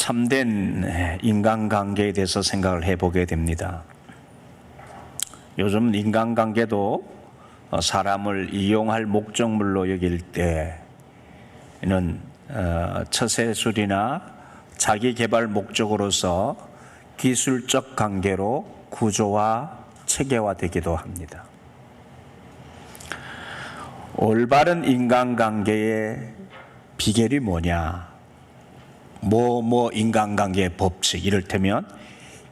참된 인간관계에 대해서 생각을 해보게 됩니다. 요즘 인간관계도 사람을 이용할 목적물로 여길 때는 처세술이나 자기개발 목적으로서 기술적 관계로 구조화, 체계화되기도 합니다. 올바른 인간관계의 비결이 뭐냐? 인간관계의 법칙, 이를테면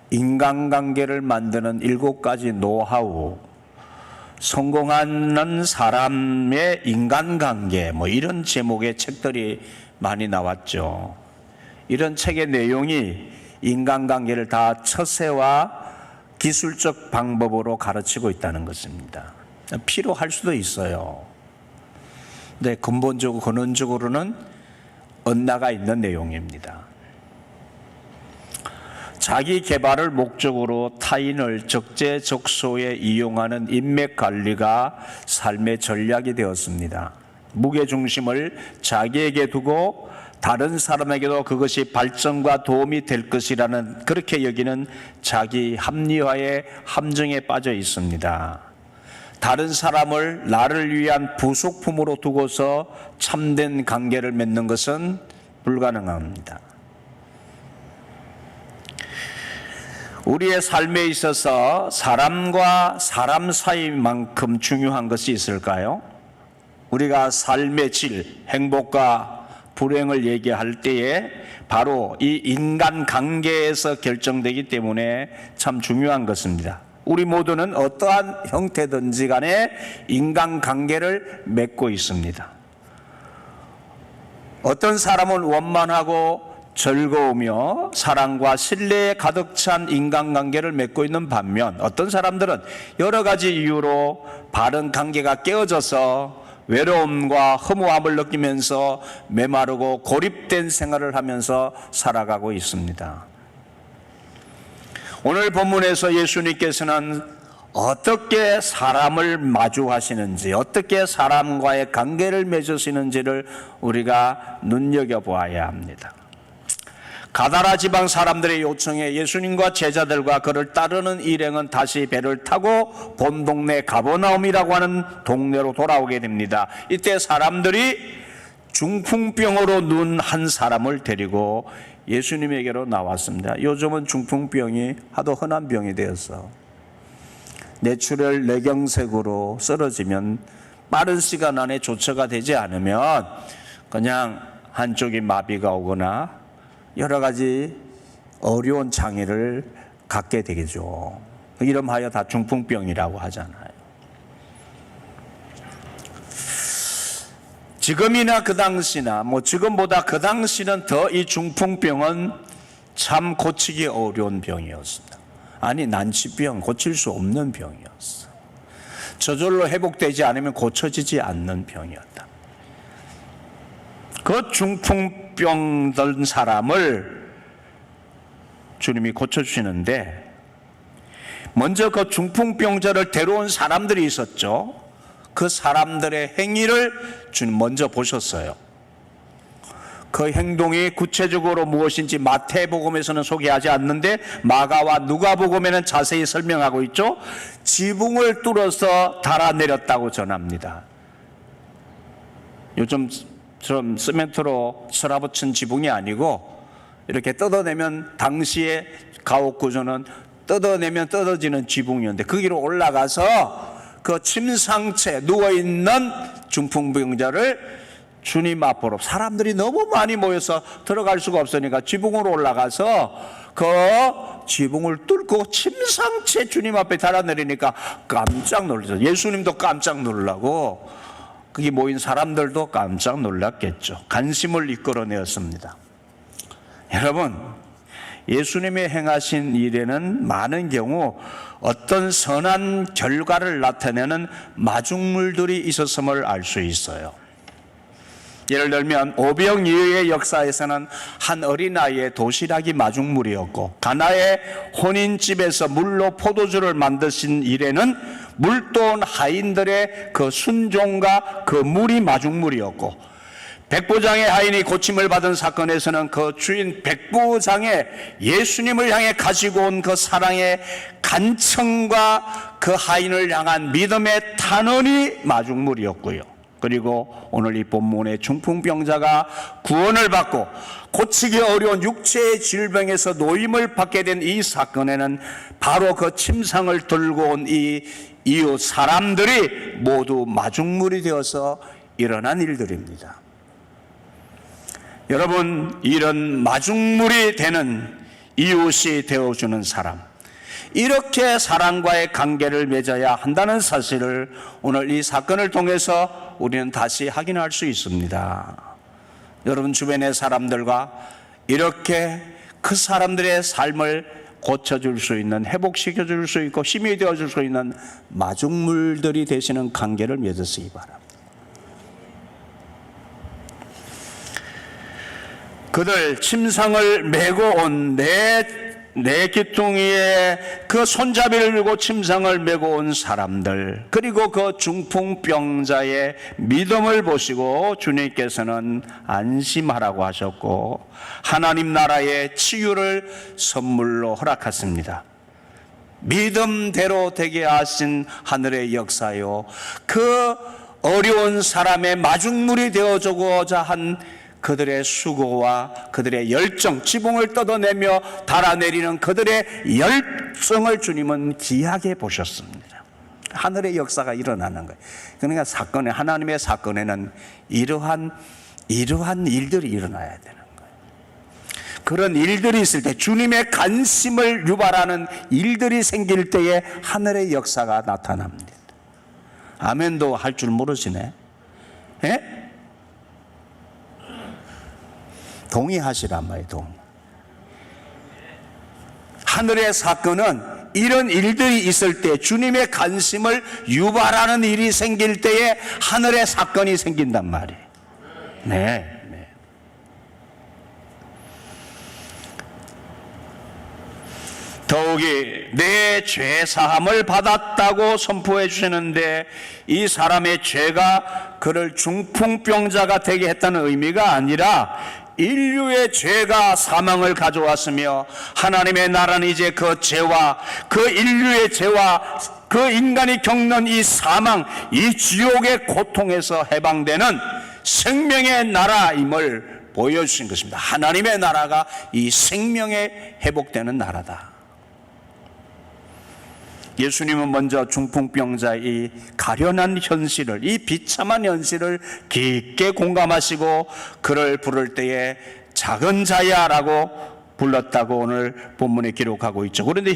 인간관계를 만드는 7가지 노하우, 성공하는 사람의 인간관계, 이런 제목의 책들이 많이 나왔죠. 이런 책의 내용이 인간관계를 다 처세와 기술적 방법으로 가르치고 있다는 것입니다. 필요할 수도 있어요. 근데 근본적으로, 근원적으로는 언나가 있는 내용입니다. 자기 개발을 목적으로 타인을 적재적소에 이용하는 인맥 관리가 삶의 전략이 되었습니다. 무게중심을 자기에게 두고 다른 사람에게도 그것이 발전과 도움이 될 것이라는, 그렇게 여기는 자기 합리화의 함정에 빠져 있습니다. 다른 사람을 나를 위한 부속품으로 두고서 참된 관계를 맺는 것은 불가능합니다. 우리의 삶에 있어서 사람과 사람 사이만큼 중요한 것이 있을까요? 우리가 삶의 질, 행복과 불행을 얘기할 때에 바로 이 인간관계에서 결정되기 때문에 참 중요한 것입니다. 우리 모두는 어떠한 형태든지 간에 인간관계를 맺고 있습니다. 어떤 사람은 원만하고 즐거우며 사랑과 신뢰에 가득 찬 인간관계를 맺고 있는 반면, 어떤 사람들은 여러 가지 이유로 바른 관계가 깨어져서 외로움과 허무함을 느끼면서 메마르고 고립된 생활을 하면서 살아가고 있습니다. 오늘 본문에서 예수님께서는 어떻게 사람을 마주하시는지, 어떻게 사람과의 관계를 맺으시는지를 우리가 눈여겨보아야 합니다. 가다라 지방 사람들의 요청에 예수님과 제자들과 그를 따르는 일행은 다시 배를 타고 본 동네 가버나움이라고 하는 동네로 돌아오게 됩니다. 이때 사람들이 중풍병으로 누운 한 사람을 데리고 예수님에게로 나왔습니다. 요즘은 중풍병이 하도 흔한 병이 되어서 뇌출혈 뇌경색으로 쓰러지면 빠른 시간 안에 조처가 되지 않으면 그냥 한쪽이 마비가 오거나 여러 가지 어려운 장애를 갖게 되겠죠. 이름하여 다 중풍병이라고 하잖아요. 지금이나 그 당시나 지금보다 그 당시는 더 이 중풍병은 참 고치기 어려운 병이었습니다. 아니, 난치병, 고칠 수 없는 병이었어. 저절로 회복되지 않으면 고쳐지지 않는 병이었다. 그 중풍병 든 사람을 주님이 고쳐주시는데, 먼저 그 중풍병자를 데려온 사람들이 있었죠. 그 사람들의 행위를 주님 먼저 보셨어요. 그 행동이 구체적으로 무엇인지 마태복음에서는 소개하지 않는데 마가와 누가복음에는 자세히 설명하고 있죠. 지붕을 뚫어서 달아내렸다고 전합니다. 요즘처럼 시멘트로 설아붙인 지붕이 아니고 이렇게 뜯어내면, 당시의 가옥구조는 뜯어내면 뜯어지는 지붕이었는데 거기로 올라가서 그 침상채 누워있는 중풍병자를 주님 앞으로, 사람들이 너무 많이 모여서 들어갈 수가 없으니까 지붕으로 올라가서 그 지붕을 뚫고 침상채 주님 앞에 달아내리니까 깜짝 놀랐어요. 예수님도 깜짝 놀라고 거기 모인 사람들도 깜짝 놀랐겠죠. 관심을 이끌어내었습니다. 여러분, 예수님의 행하신 일에는 많은 경우 어떤 선한 결과를 나타내는 마중물들이 있었음을 알 수 있어요. 예를 들면 오병이어의 역사에서는 한 어린아이의 도시락이 마중물이었고, 가나의 혼인집에서 물로 포도주를 만드신 일에는 물도온 하인들의 그 순종과 그 물이 마중물이었고, 백부장의 하인이 고침을 받은 사건에서는 그 주인 백부장의 예수님을 향해 가지고 온 그 사랑의 간청과 그 하인을 향한 믿음의 탄원이 마중물이었고요. 그리고 오늘 이 본문의 중풍병자가 구원을 받고 고치기 어려운 육체의 질병에서 노임을 받게 된 이 사건에는 바로 그 침상을 들고 온 이 이웃 사람들이 모두 마중물이 되어서 일어난 일들입니다. 여러분, 이런 마중물이 되는 이웃이 되어주는 사람, 이렇게 사랑과의 관계를 맺어야 한다는 사실을 오늘 이 사건을 통해서 우리는 다시 확인할 수 있습니다. 여러분 주변의 사람들과 이렇게 그 사람들의 삶을 고쳐줄 수 있는, 회복시켜줄 수 있고 힘이 되어줄 수 있는 마중물들이 되시는 관계를 맺으시기 바랍니다. 그들 침상을 메고 온 내 귀퉁이에 그 손잡이를 들고 침상을 메고 온 사람들, 그리고 그 중풍병자의 믿음을 보시고 주님께서는 안심하라고 하셨고 하나님 나라의 치유를 선물로 허락하십니다. 믿음대로 되게 하신 하늘의 역사요, 그 어려운 사람의 마중물이 되어주고자 한 그들의 수고와 그들의 열정, 지붕을 뜯어내며 달아내리는 그들의 열정을 주님은 귀하게 보셨습니다. 하늘의 역사가 일어나는 거예요. 그러니까 하나님의 사건에는 이러한 일들이 일어나야 되는 거예요. 그런 일들이 있을 때, 주님의 관심을 유발하는 일들이 생길 때에 하늘의 역사가 나타납니다. 아멘도 할 줄 모르시네. 예? 동의하시란 말이에요. 동의. 하늘의 사건은 이런 일들이 있을 때, 주님의 관심을 유발하는 일이 생길 때에 하늘의 사건이 생긴단 말이에요. 네. 더욱이 내 죄 사함을 받았다고 선포해 주시는데, 이 사람의 죄가 그를 중풍병자가 되게 했다는 의미가 아니라 인류의 죄가 사망을 가져왔으며 하나님의 나라는 이제 그 죄와 그 인류의 죄와 그 인간이 겪는 이 사망, 이 지옥의 고통에서 해방되는 생명의 나라임을 보여주신 것입니다. 하나님의 나라가 이 생명에 회복되는 나라다. 예수님은 먼저 중풍병자의 이 가련한 현실을, 이 비참한 현실을 깊게 공감하시고 그를 부를 때에 작은 자야라고 불렀다고 오늘 본문에 기록하고 있죠. 그런데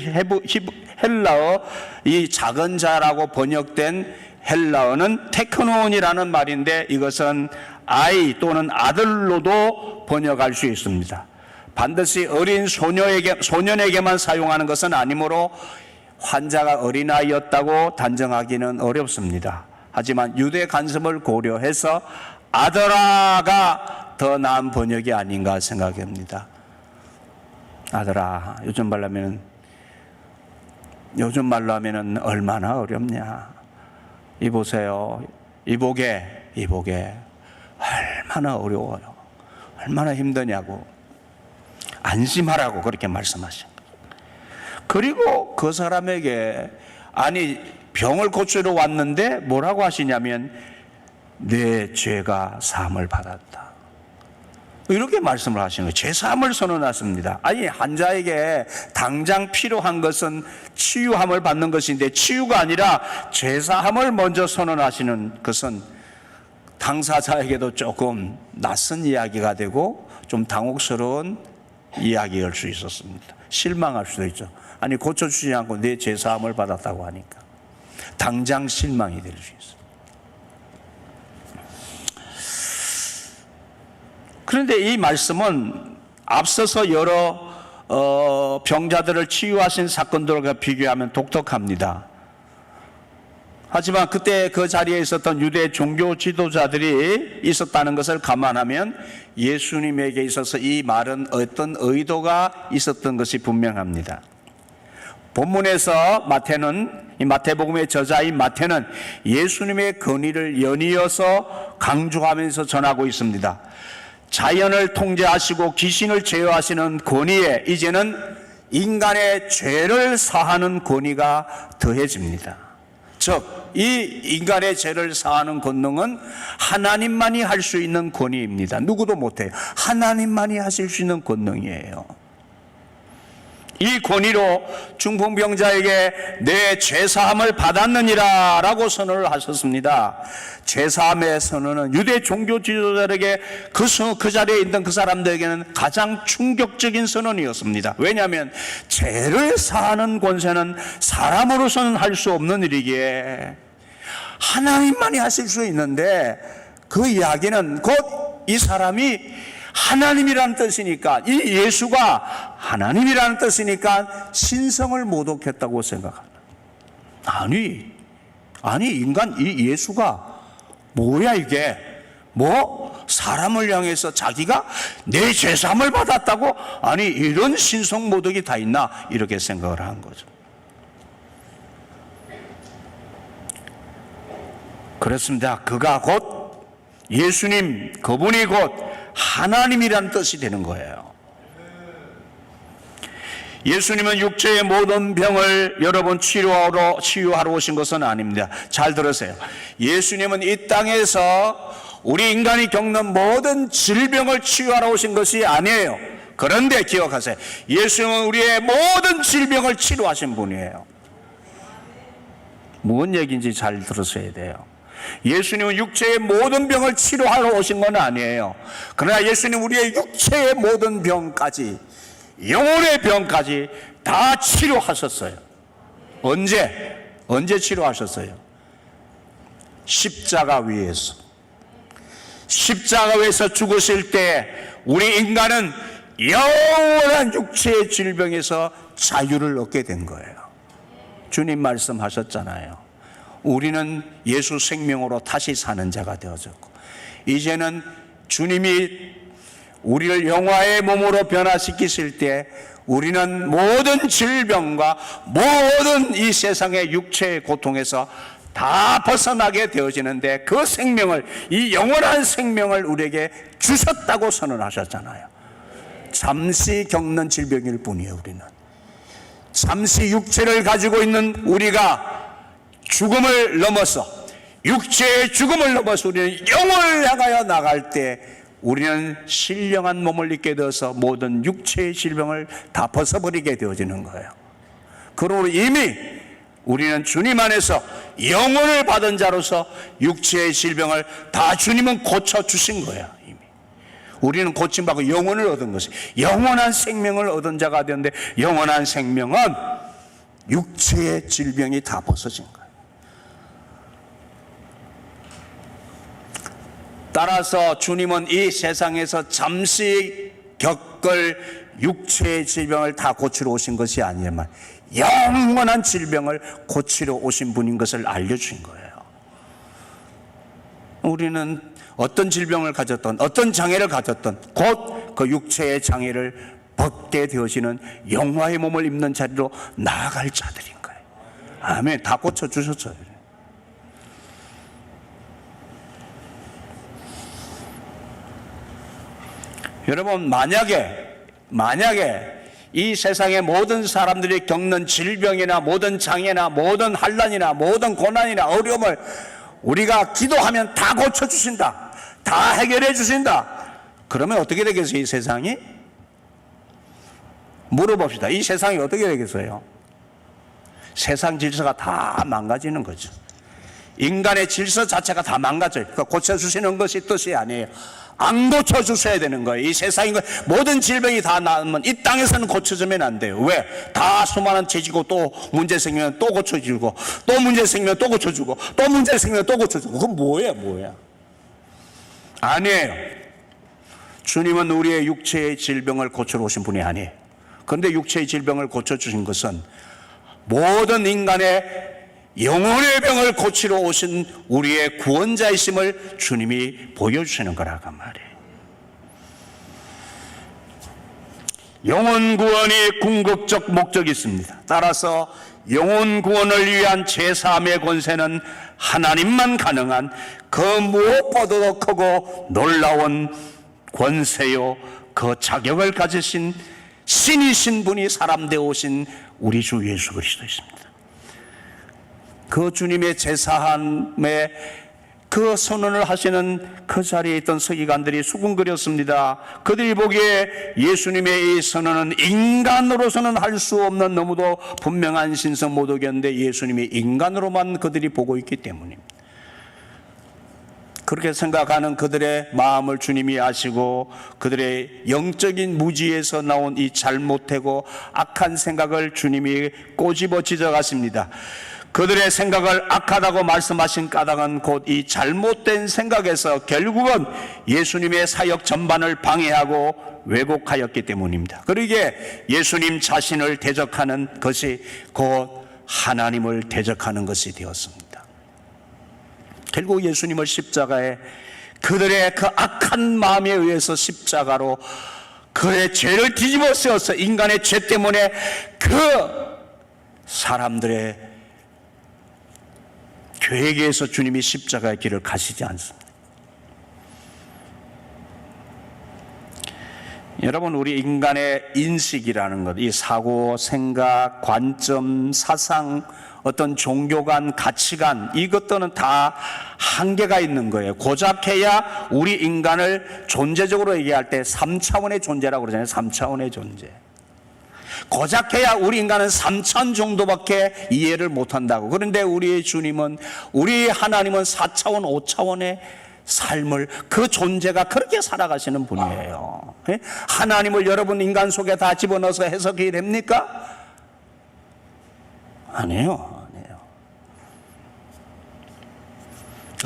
헬라어, 이 작은 자라고 번역된 헬라어는 테크노온이라는 말인데, 이것은 아이 또는 아들로도 번역할 수 있습니다. 반드시 어린 소년에게만 사용하는 것은 아니므로 환자가 어린아이였다고 단정하기는 어렵습니다. 하지만 유대 관습을 고려해서 아들아가 더 나은 번역이 아닌가 생각합니다. 아들아, 요즘 말로 하면은 얼마나 어렵냐. 이보세요. 이보게 얼마나 어려워요. 얼마나 힘드냐고. 안심하라고 그렇게 말씀하신 거예요. 그리고 그 사람에게, 아니 병을 고치러 왔는데 뭐라고 하시냐면 내 죄가 사함을 받았다, 이렇게 말씀을 하시는 거예요. 죄 사함을 선언하십니다. 아니, 환자에게 당장 필요한 것은 치유함을 받는 것인데, 치유가 아니라 죄 사함을 먼저 선언하시는 것은 당사자에게도 조금 낯선 이야기가 되고 좀 당혹스러운 이야기일 수 있었습니다. 실망할 수도 있죠. 아니, 고쳐주지 않고 내 죄사함을 받았다고 하니까 당장 실망이 될 수 있어요. 그런데 이 말씀은 앞서서 여러 병자들을 치유하신 사건들과 비교하면 독특합니다. 하지만 그때 그 자리에 있었던 유대 종교 지도자들이 있었다는 것을 감안하면 예수님에게 있어서 이 말은 어떤 의도가 있었던 것이 분명합니다. 본문에서 이 마태복음의 저자인 마태는 예수님의 권위를 연이어서 강조하면서 전하고 있습니다. 자연을 통제하시고 귀신을 제어하시는 권위에 이제는 인간의 죄를 사하는 권위가 더해집니다. 즉, 이 인간의 죄를 사하는 권능은 하나님만이 할 수 있는 권위입니다. 누구도 못해요. 하나님만이 하실 수 있는 권능이에요. 이 권위로 중풍병자에게 내 죄사함을 받았느니라 라고 선언을 하셨습니다. 죄사함의 선언은 유대 종교 지도자들에게 그 자리에 있던 그 사람들에게는 가장 충격적인 선언이었습니다. 왜냐하면 죄를 사하는 권세는 사람으로서는 할 수 없는 일이기에 하나님만이 하실 수 있는데, 그 이야기는 곧 이 사람이 하나님이라는 뜻이니까, 이 예수가 하나님이라는 뜻이니까 신성을 모독했다고 생각합니다. 아니 인간 이 예수가 뭐야 이게? 사람을 향해서 자기가 내 죄사함을 받았다고? 아니 이런 신성 모독이 다 있나? 이렇게 생각을 한 거죠. 그렇습니다. 그가 곧 예수님, 그분이 곧 하나님이란 뜻이 되는 거예요. 예수님은 육체의 모든 병을 여러분 치유하러 오신 것은 아닙니다. 잘 들으세요. 예수님은 이 땅에서 우리 인간이 겪는 모든 질병을 치유하러 오신 것이 아니에요. 그런데 기억하세요. 예수님은 우리의 모든 질병을 치료하신 분이에요. 무슨 얘기인지 잘 들으셔야 돼요. 예수님은 육체의 모든 병을 치료하러 오신 건 아니에요. 그러나 예수님 우리의 육체의 모든 병까지, 영혼의 병까지 다 치료하셨어요. 언제 치료하셨어요? 십자가 위에서 죽으실 때 우리 인간은 영원한 육체의 질병에서 자유를 얻게 된 거예요. 주님 말씀하셨잖아요. 우리는 예수 생명으로 다시 사는 자가 되어졌고, 이제는 주님이 우리를 영화의 몸으로 변화시키실 때 우리는 모든 질병과 모든 이 세상의 육체의 고통에서 다 벗어나게 되어지는데, 그 생명을, 이 영원한 생명을 우리에게 주셨다고 선언하셨잖아요. 잠시 겪는 질병일 뿐이에요. 우리는 잠시 육체를 가지고 있는 우리가 죽음을 넘어서, 육체의 죽음을 넘어서 우리는 영을 향하여 나갈 때 우리는 신령한 몸을 입게 되어서 모든 육체의 질병을 다 벗어버리게 되어지는 거예요. 그러므로 이미 우리는 주님 안에서 영혼을 받은 자로서 육체의 질병을 다 주님은 고쳐주신 거예요. 이미 우리는 고침받고 영혼을 얻은 것이, 영원한 생명을 얻은 자가 되었는데, 영원한 생명은 육체의 질병이 다 벗어진 거예요. 따라서 주님은 이 세상에서 잠시 겪을 육체의 질병을 다 고치러 오신 것이 아니지만 영원한 질병을 고치러 오신 분인 것을 알려주신 거예요. 우리는 어떤 질병을 가졌던, 어떤 장애를 가졌던 곧 그 육체의 장애를 벗게 되어지는 영화의 몸을 입는 자리로 나아갈 자들인 거예요. 아멘. 다 고쳐주셨어요. 여러분, 만약에 이 세상의 모든 사람들이 겪는 질병이나 모든 장애나 모든 환난이나 모든 고난이나 어려움을 우리가 기도하면 다 고쳐주신다, 다 해결해 주신다, 그러면 어떻게 되겠어요? 이 세상이? 물어봅시다. 이 세상이 어떻게 되겠어요? 세상 질서가 다 망가지는 거죠. 인간의 질서 자체가 다 망가져요. 그러니까 고쳐주시는 것이 뜻이 아니에요. 안 고쳐주셔야 되는 거예요. 이 세상인 거, 모든 질병이 다 나으면 이 땅에서는 고쳐주면 안 돼요. 왜? 다 수많은 죄지고 또 문제 생기면 또 고쳐주고, 또 문제 생기면 또 고쳐주고, 또 문제 생기면 또 고쳐주고. 그건 뭐야? 아니에요. 주님은 우리의 육체의 질병을 고쳐 오신 분이 아니에요. 그런데 육체의 질병을 고쳐주신 것은 모든 인간의 영혼의 병을 고치러 오신 우리의 구원자이심을 주님이 보여주시는 거라고 말이에요. 영혼 구원이 궁극적 목적이 있습니다. 따라서 영혼 구원을 위한 제3의 권세는 하나님만 가능한 그 무엇보다도 크고 놀라운 권세요, 그 자격을 가지신 신이신 분이 사람 되어 오신 우리 주 예수 그리스도이십니다. 그 주님의 제사함에 그 선언을 하시는 그 자리에 있던 서기관들이 수군거렸습니다. 그들이 보기에 예수님의 이 선언은 인간으로서는 할 수 없는 너무도 분명한 신성 모독이었는데 예수님이 인간으로만 그들이 보고 있기 때문입니다. 그렇게 생각하는 그들의 마음을 주님이 아시고 그들의 영적인 무지에서 나온 이 잘못되고 악한 생각을 주님이 꼬집어 지적하십니다. 그들의 생각을 악하다고 말씀하신 까닭은 곧 이 잘못된 생각에서 결국은 예수님의 사역 전반을 방해하고 왜곡하였기 때문입니다. 그러기에 예수님 자신을 대적하는 것이 곧 하나님을 대적하는 것이 되었습니다. 결국 예수님을 십자가에 그들의 그 악한 마음에 의해서 십자가로 그의 죄를 뒤집어 쓰어서 인간의 죄 때문에 그 사람들의 죄에게 해서 주님이 십자가의 길을 가시지 않습니다. 여러분, 우리 인간의 인식이라는 것, 이 사고, 생각, 관점, 사상, 어떤 종교관, 가치관, 이것들은 다 한계가 있는 거예요. 고작해야 우리 인간을 존재적으로 얘기할 때 3차원의 존재라고 그러잖아요. 3차원의 존재. 고작해야 우리 인간은 3차원 정도밖에 이해를 못한다고. 그런데 우리 주님은, 우리 하나님은 4차원, 5차원의 삶을, 그 존재가 그렇게 살아가시는 분이에요. 하나님을 여러분 인간 속에 다 집어넣어서 해석이 됩니까? 아니에요.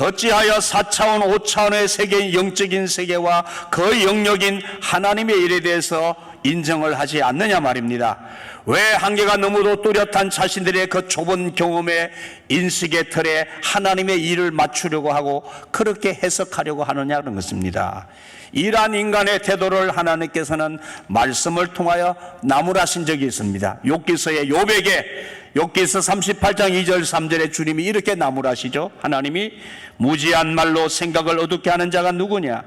어찌하여 4차원, 5차원의 세계인 영적인 세계와 그 영역인 하나님의 일에 대해서 인정을 하지 않느냐 말입니다. 왜 한계가 너무도 뚜렷한 자신들의 그 좁은 경험의 인식의 틀에 하나님의 일을 맞추려고 하고 그렇게 해석하려고 하느냐는 것입니다. 이러한 인간의 태도를 하나님께서는 말씀을 통하여 나무라신 적이 있습니다. 욥기서의 욥에게 욥기서 38장 2절 3절에 주님이 이렇게 나무라시죠. 하나님이 무지한 말로 생각을 어둡게 하는 자가 누구냐?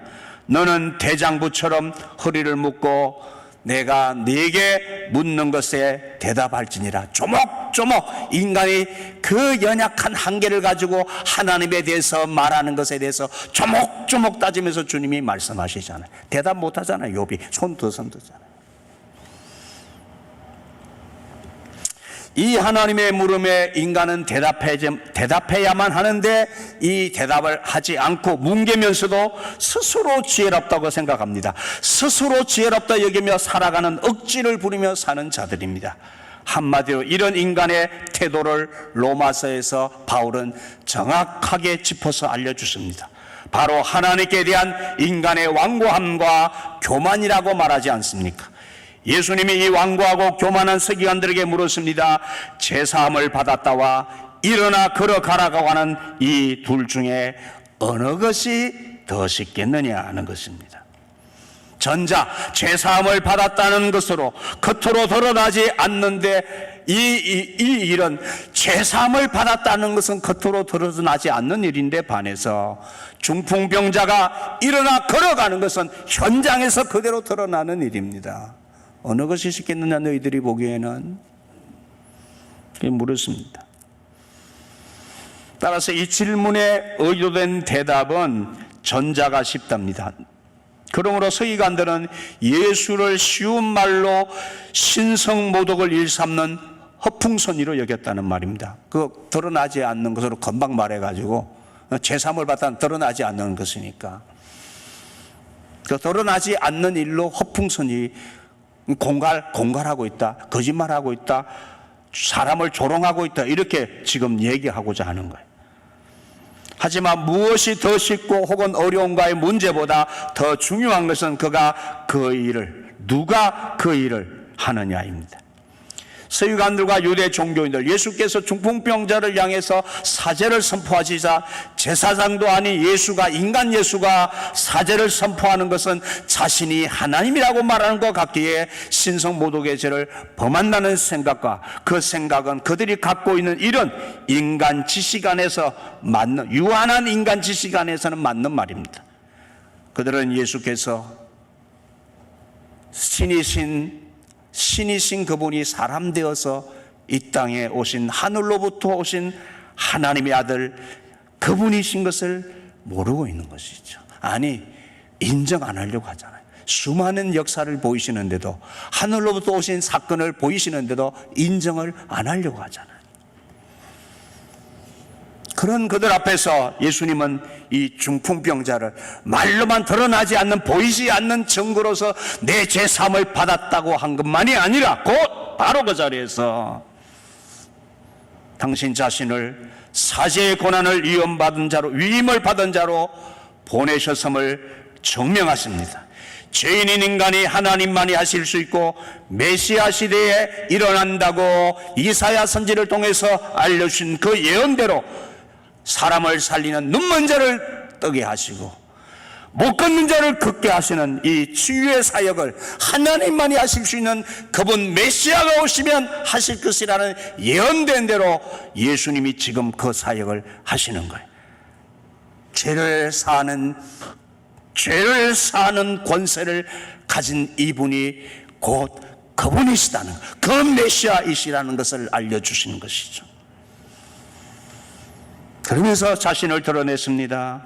너는 대장부처럼 허리를 묶고 내가 네게 묻는 것에 대답할지니라. 조목조목 인간이 그 연약한 한계를 가지고 하나님에 대해서 말하는 것에 대해서 조목조목 따지면서 주님이 말씀하시잖아요. 대답 못하잖아요. 욥이 손 드잖아요. 이 하나님의 물음에 인간은 대답해야만 하는데 이 대답을 하지 않고 뭉개면서도 스스로 지혜롭다고 생각합니다. 스스로 지혜롭다 여기며 살아가는 억지를 부리며 사는 자들입니다. 한마디로 이런 인간의 태도를 로마서에서 바울은 정확하게 짚어서 알려주십니다. 바로 하나님께 대한 인간의 완고함과 교만이라고 말하지 않습니까? 예수님이 이 완고하고 교만한 서기관들에게 물었습니다. 제사함을 받았다와 일어나 걸어가라고 하는 이 둘 중에 어느 것이 더 쉽겠느냐 하는 것입니다. 전자, 제사함을 받았다는 것으로 겉으로 드러나지 않는데 이 일은 제사함을 받았다는 것은 겉으로 드러나지 않는 일인데 반해서 중풍병자가 일어나 걸어가는 것은 현장에서 그대로 드러나는 일입니다. 어느 것이 쉽겠느냐 너희들이 보기에는? 물었습니다. 따라서 이 질문에 의도된 대답은 전자가 쉽답니다. 그러므로 서기관들은 예수를 쉬운 말로 신성모독을 일삼는 허풍선이로 여겼다는 말입니다. 그 드러나지 않는 것으로 금방 말해가지고 제사함을 받다는 드러나지 않는 것이니까 그 드러나지 않는 일로 허풍선이 공갈하고 있다, 거짓말하고 있다, 사람을 조롱하고 있다, 이렇게 지금 얘기하고자 하는 거예요. 하지만 무엇이 더 쉽고 혹은 어려운가의 문제보다 더 중요한 것은 누가 그 일을 하느냐입니다. 서기관들과 유대 종교인들, 예수께서 중풍병자를 향해서 사죄를 선포하시자 제사장도 아닌 예수가, 인간 예수가 사죄를 선포하는 것은 자신이 하나님이라고 말하는 것 같기에 신성모독의 죄를 범한다는 생각과 그 생각은 그들이 갖고 있는 이런 인간 지식 안에서 맞는, 유한한 인간 지식 안에서는 맞는 말입니다. 그들은 예수께서 신이신 그분이 사람 되어서 이 땅에 오신, 하늘로부터 오신 하나님의 아들 그분이신 것을 모르고 있는 것이죠. 아니, 인정 안 하려고 하잖아요. 수많은 역사를 보이시는데도, 하늘로부터 오신 사건을 보이시는데도 인정을 안 하려고 하잖아요. 그런 그들 앞에서 예수님은 이 중풍병자를 말로만 드러나지 않는, 보이지 않는 증거로서 내 죄사함을 받았다고 한 것만이 아니라 곧 바로 그 자리에서 당신 자신을 사죄의 고난을 위임을 받은 자로 보내셨음을 증명하십니다. 죄인인 인간이 하나님만이 하실 수 있고 메시아 시대에 일어난다고 이사야 선지를 통해서 알려주신 그 예언대로 사람을 살리는 눈먼 자를 뜨게 하시고 못 걷는 자를 걷게 하시는 이 치유의 사역을 하나님만이 하실 수 있는 그분 메시아가 오시면 하실 것이라는 예언된 대로 예수님이 지금 그 사역을 하시는 거예요. 죄를 사하는 권세를 가진 이분이 곧 그분이시다는, 그 메시아이시라는 것을 알려주시는 것이죠. 그러면서 자신을 드러냈습니다.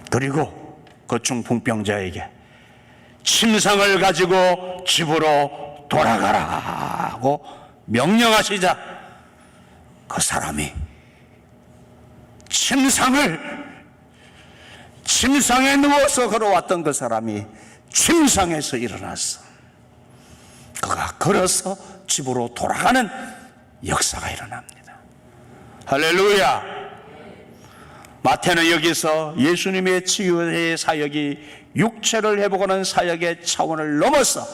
그리고 그 중풍병자에게 침상을 가지고 집으로 돌아가라고 명령하시자 그 사람이 침상에 누워서 걸어왔던 그 사람이 침상에서 일어났어. 그가 걸어서 집으로 돌아가는 역사가 일어납니다. 할렐루야. 마태는 여기서 예수님의 치유의 사역이 육체를 회복하는 사역의 차원을 넘어서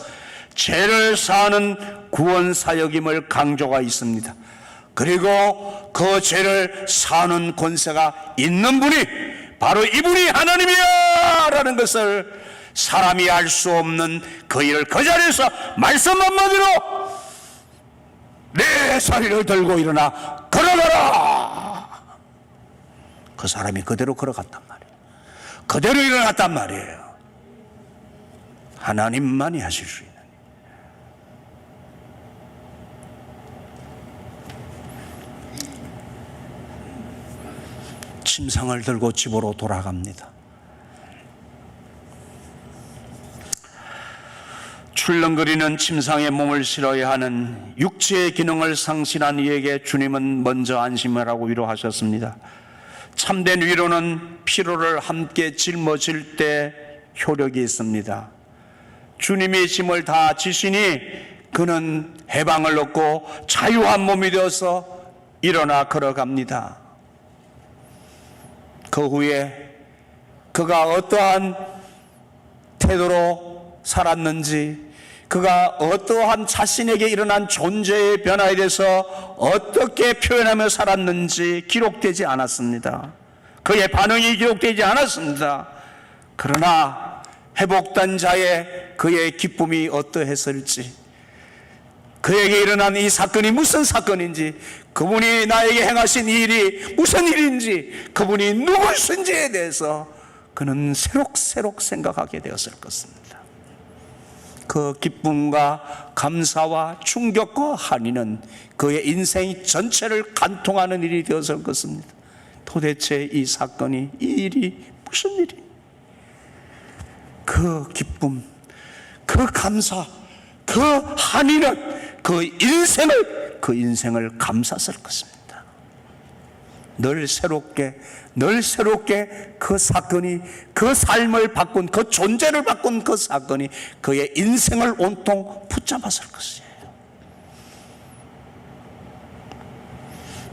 죄를 사하는 구원 사역임을 강조가 있습니다. 그리고 그 죄를 사하는 권세가 있는 분이 바로 이분이 하나님이야 라는 것을 사람이 알 수 없는 그 일을 그 자리에서 말씀 한마디로 내 자리를 들고 일어나 걸어가라. 그 사람이 그대로 걸어갔단 말이에요. 그대로 일어났단 말이에요. 하나님만이 하실 수 있는. 침상을 들고 집으로 돌아갑니다. 출렁거리는 침상에 몸을 실어야 하는 육체의 기능을 상실한 이에게 주님은 먼저 안심하라고 위로하셨습니다. 참된 위로는 피로를 함께 짊어질 때 효력이 있습니다. 주님이 짐을 다 지시니 그는 해방을 얻고 자유한 몸이 되어서 일어나 걸어갑니다. 그 후에 그가 어떠한 태도로 살았는지, 그가 어떠한 자신에게 일어난 존재의 변화에 대해서 어떻게 표현하며 살았는지 기록되지 않았습니다. 그의 반응이 기록되지 않았습니다. 그러나 회복된 자의 그의 기쁨이 어떠했을지, 그에게 일어난 이 사건이 무슨 사건인지, 그분이 나에게 행하신 이 일이 무슨 일인지, 그분이 누구신지에 대해서 그는 새록새록 생각하게 되었을 것입니다. 그 기쁨과 감사와 충격과 한이는 그의 인생 전체를 간통하는 일이 되었을 것입니다. 도대체 이 사건이, 이 일이 무슨 일이? 그 기쁨, 그 감사, 그 한이는 그 인생을 감쌌을 것입니다. 늘 새롭게 그 사건이, 그 삶을 바꾼, 그 존재를 바꾼 그 사건이 그의 인생을 온통 붙잡았을 것이에요.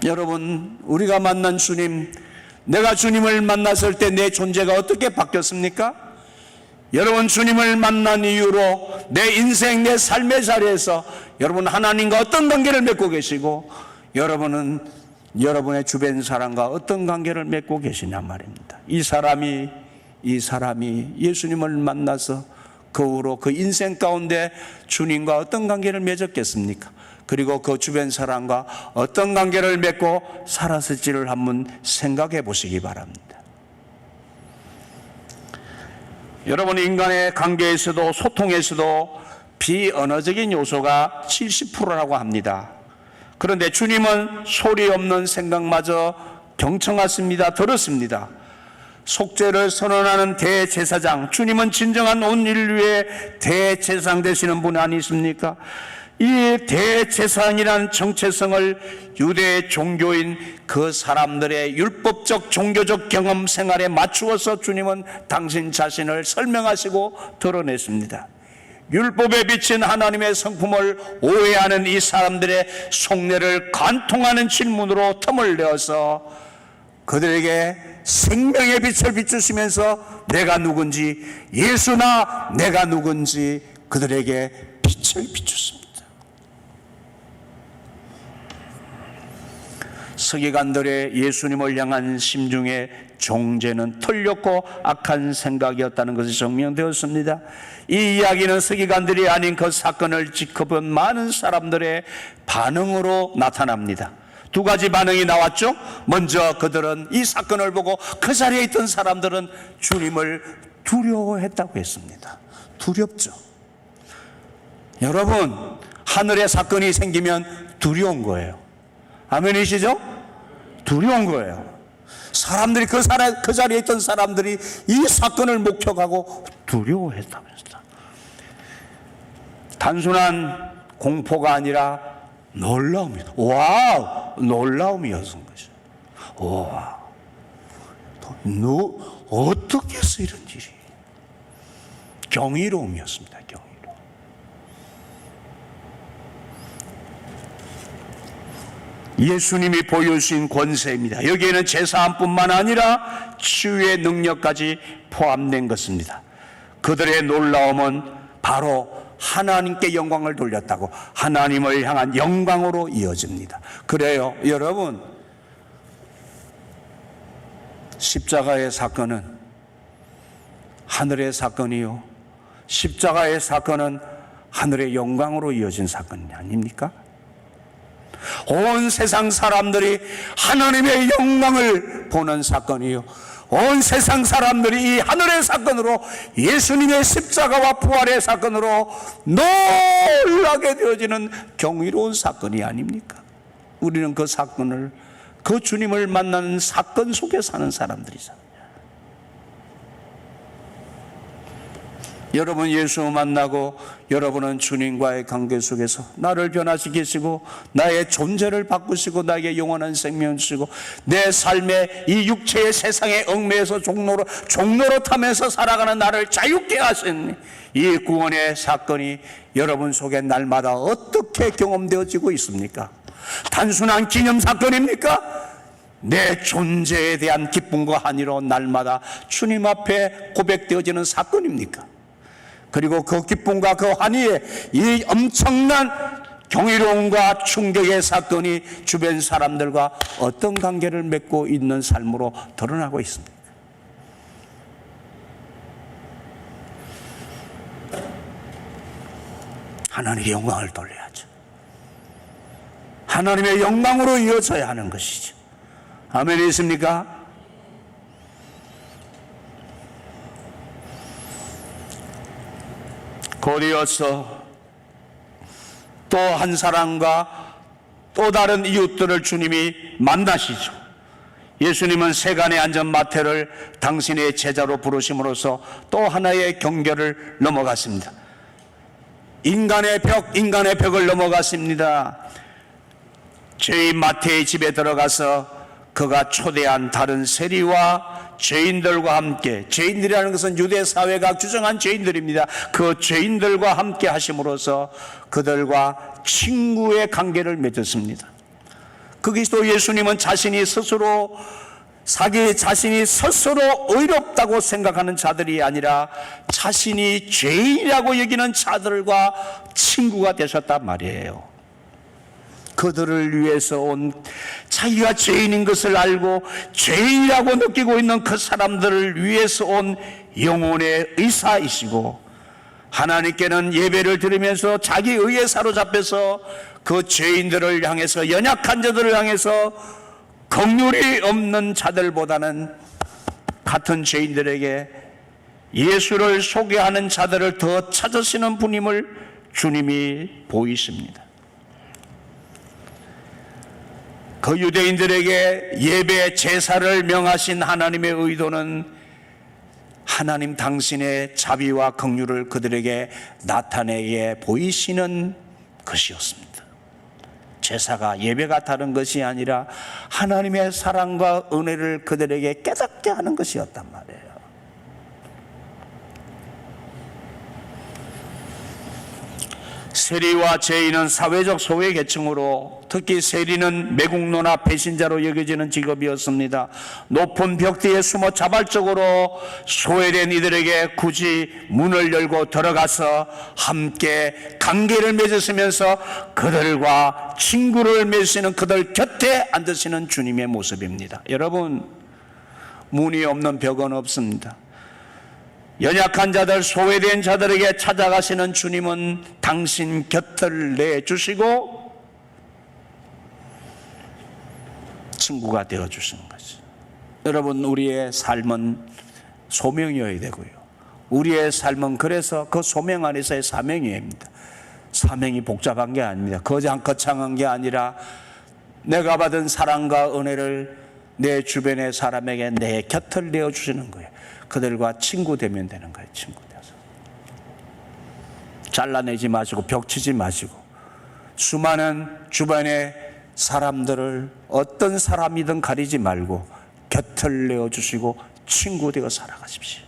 여러분, 우리가 만난 주님, 내가 주님을 만났을 때 내 존재가 어떻게 바뀌었습니까? 여러분 주님을 만난 이후로 내 인생, 내 삶의 자리에서 여러분 하나님과 어떤 관계를 맺고 계시고 여러분은 여러분의 주변 사람과 어떤 관계를 맺고 계시냐 말입니다. 이 사람이 예수님을 만나서 그 후로 그 인생 가운데 주님과 어떤 관계를 맺었겠습니까? 그리고 그 주변 사람과 어떤 관계를 맺고 살았을지를 한번 생각해 보시기 바랍니다. 여러분, 인간의 관계에서도 소통에서도 비언어적인 요소가 70%라고 합니다. 그런데 주님은 소리 없는 생각마저 경청하십니다. 들었습니다. 속죄를 선언하는 대제사장, 주님은 진정한 온 인류의 대제사장 되시는 분 아니십니까? 이 대제사장이라는 정체성을 유대 종교인 그 사람들의 율법적 종교적 경험 생활에 맞추어서 주님은 당신 자신을 설명하시고 드러냈습니다. 율법에 비친 하나님의 성품을 오해하는 이 사람들의 속내를 관통하는 질문으로 틈을 내어서 그들에게 생명의 빛을 비추시면서 내가 누군지, 예수나 내가 누군지 그들에게 빛을 비추습니다. 서기관들의 예수님을 향한 심중의 정죄는 틀렸고 악한 생각이었다는 것이 증명되었습니다. 이 이야기는 서기관들이 아닌 그 사건을 지켜본 많은 사람들의 반응으로 나타납니다. 두 가지 반응이 나왔죠. 먼저 그들은 이 사건을 보고 그 자리에 있던 사람들은 주님을 두려워했다고 했습니다. 두렵죠. 여러분, 하늘의 사건이 생기면 두려운 거예요. 아멘이시죠? 두려운 거예요. 사람들이 그 자리에 있던 사람들이 이 사건을 목격하고 두려워했다면서요. 단순한 공포가 아니라 놀라움이다. 와우, 놀라움이었던 것이죠. 와, 너 어떻게 해서 이런 일이? 경이로움이었습니다. 경이로움. 예수님이 보여주신 권세입니다. 여기에는 제사함뿐만 아니라 치유의 능력까지 포함된 것입니다. 그들의 놀라움은 바로 하나님께 영광을 돌렸다고 하나님을 향한 영광으로 이어집니다. 그래요, 여러분, 십자가의 사건은 하늘의 사건이요, 십자가의 사건은 하늘의 영광으로 이어진 사건 아닙니까? 온 세상 사람들이 하나님의 영광을 보는 사건이요, 온 세상 사람들이 이 하늘의 사건으로 예수님의 십자가와 부활의 사건으로 놀라게 되어지는 경이로운 사건이 아닙니까? 우리는 그 사건을, 그 주님을 만나는 사건 속에 사는 사람들이잖아요. 여러분 예수 만나고 여러분은 주님과의 관계 속에서 나를 변화시키시고 나의 존재를 바꾸시고 나에게 영원한 생명을 주시고 내 삶의 이 육체의 세상의 얽매여서 종로로 타면서 살아가는 나를 자유케 하신 이 구원의 사건이 여러분 속에 날마다 어떻게 경험되어지고 있습니까? 단순한 기념사건입니까? 내 존재에 대한 기쁨과 한의로 날마다 주님 앞에 고백되어지는 사건입니까? 그리고 그 기쁨과 그 환희에 이 엄청난 경이로움과 충격의 사건이 주변 사람들과 어떤 관계를 맺고 있는 삶으로 드러나고 있습니다. 하나님의 영광을 돌려야죠. 하나님의 영광으로 이어져야 하는 것이죠. 아멘이 있습니까? 곧이어서 또 한 사람과 또 다른 이웃들을 주님이 만나시죠. 예수님은 세간의 안전 마태를 당신의 제자로 부르심으로써 또 하나의 경계를 넘어갔습니다. 인간의 벽을 넘어갔습니다. 죄인 마태의 집에 들어가서 그가 초대한 다른 세리와 죄인들과 함께, 죄인들이라는 것은 유대 사회가 규정한 죄인들입니다. 그 죄인들과 함께 하심으로써 그들과 친구의 관계를 맺었습니다. 거기서 예수님은 자신이 스스로 자기 자신이 스스로 의롭다고 생각하는 자들이 아니라 자신이 죄인이라고 여기는 자들과 친구가 되셨단 말이에요. 그들을 위해서 온, 자기가 죄인인 것을 알고 죄인이라고 느끼고 있는 그 사람들을 위해서 온 영혼의 의사이시고, 하나님께는 예배를 드리면서 자기 의에 사로잡혀서 그 죄인들을 향해서, 연약한 자들을 향해서 긍휼이 없는 자들보다는 같은 죄인들에게 예수를 소개하는 자들을 더 찾으시는 분임을 주님이 보이십니다. 그 유대인들에게 예배 제사를 명하신 하나님의 의도는 하나님 당신의 자비와 긍휼을 그들에게 나타내게 보이시는 것이었습니다. 제사가, 예배가 다른 것이 아니라 하나님의 사랑과 은혜를 그들에게 깨닫게 하는 것이었단 말이에요. 세리와 죄인은 사회적 소외계층으로, 특히 세리는 매국노나 배신자로 여겨지는 직업이었습니다. 높은 벽 뒤에 숨어 자발적으로 소외된 이들에게 굳이 문을 열고 들어가서 함께 관계를 맺으시면서 그들과 친구를 맺으시는, 그들 곁에 앉으시는 주님의 모습입니다. 여러분, 문이 없는 벽은 없습니다. 연약한 자들, 소외된 자들에게 찾아가시는 주님은 당신 곁을 내주시고 친구가 되어주시는 거죠. 여러분, 우리의 삶은 소명이어야 되고요. 우리의 삶은 그래서 그 소명 안에서의 사명이입니다. 사명이 복잡한 게 아닙니다. 거창한 게 아니라 내가 받은 사랑과 은혜를 내 주변의 사람에게 내 곁을 내어주시는 거예요. 그들과 친구 되면 되는 거예요. 친구 돼서 잘라내지 마시고 벽치지 마시고 수많은 주변의 사람들을 어떤 사람이든 가리지 말고 곁을 내어주시고 친구 되어 살아가십시오.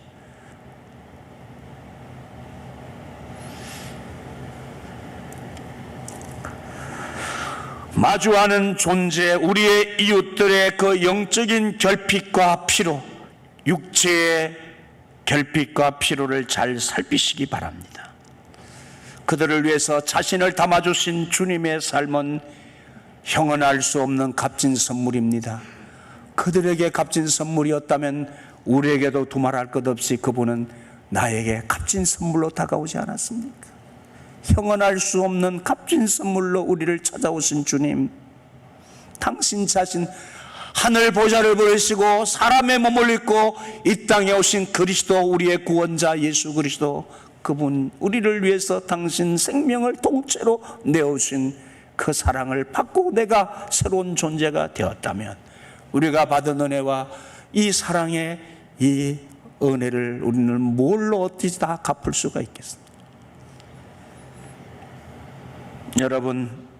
마주하는 존재, 우리의 이웃들의 그 영적인 결핍과 피로, 육체의 결핍과 피로를 잘 살피시기 바랍니다. 그들을 위해서 자신을 담아주신 주님의 삶은 형언할 수 없는 값진 선물입니다. 그들에게 값진 선물이었다면 우리에게도 두말할 것 없이 그분은 나에게 값진 선물로 다가오지 않았습니까? 형언할 수 없는 값진 선물로 우리를 찾아오신 주님, 당신 자신 하늘 보좌를 버리시고 사람의 몸을 입고 이 땅에 오신 그리스도, 우리의 구원자 예수 그리스도, 그분 우리를 위해서 당신 생명을 통째로 내오신 그 사랑을 받고 내가 새로운 존재가 되었다면 우리가 받은 은혜와 이 사랑의 이 은혜를 우리는 뭘로 어떻게 다 갚을 수가 있겠습니까? 여러분,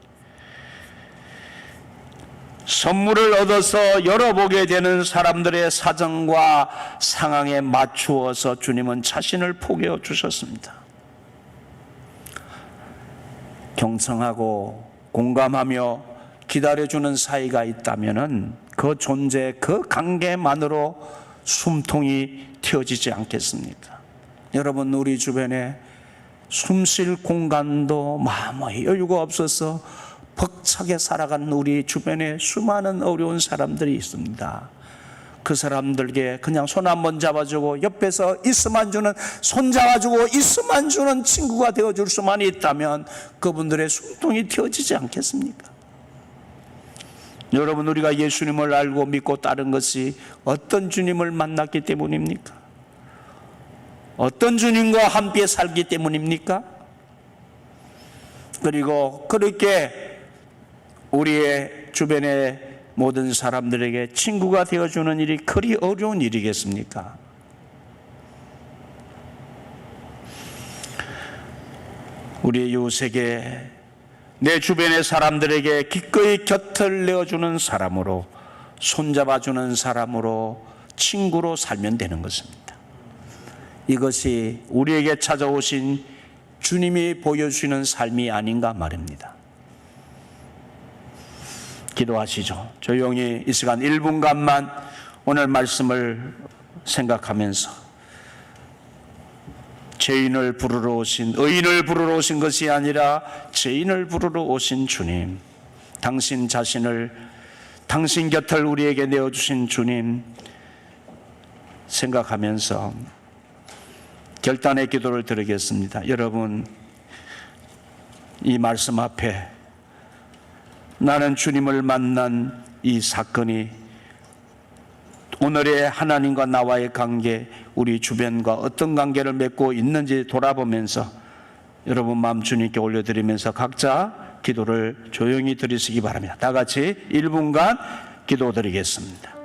선물을 얻어서 열어보게 되는 사람들의 사정과 상황에 맞추어서 주님은 자신을 포기해 주셨습니다. 경청하고 공감하며 기다려주는 사이가 있다면 그 존재, 그 관계만으로 숨통이 틔어지지 않겠습니까? 여러분, 우리 주변에 숨쉴 공간도 마음의 여유가 없어서 벅차게 살아가는 우리 주변에 수많은 어려운 사람들이 있습니다. 그 사람들에게 그냥 손 한번 잡아주고 옆에서 있으만 주는, 손 잡아주고 있으만 주는 친구가 되어줄 수만 있다면 그분들의 숨통이 틔어지지 않겠습니까? 여러분, 우리가 예수님을 알고 믿고 따른 것이 어떤 주님을 만났기 때문입니까? 어떤 주님과 함께 살기 때문입니까? 그리고 그렇게 우리의 주변의 모든 사람들에게 친구가 되어주는 일이 그리 어려운 일이겠습니까? 우리의 이웃에게, 내 주변의 사람들에게 기꺼이 곁을 내어주는 사람으로, 손잡아주는 사람으로, 친구로 살면 되는 것입니다. 이것이 우리에게 찾아오신 주님이 보여주시는 삶이 아닌가 말입니다. 기도하시죠. 조용히 이 시간 1분간만 오늘 말씀을 생각하면서 죄인을 부르러 오신, 의인을 부르러 오신 것이 아니라 죄인을 부르러 오신 주님, 당신 자신을, 당신 곁을 우리에게 내어주신 주님 생각하면서 결단의 기도를 드리겠습니다. 여러분, 이 말씀 앞에 나는 주님을 만난 이 사건이 오늘의 하나님과 나와의 관계, 우리 주변과 어떤 관계를 맺고 있는지 돌아보면서 여러분 마음 주님께 올려드리면서 각자 기도를 조용히 드리시기 바랍니다. 다 같이 1분간 기도드리겠습니다.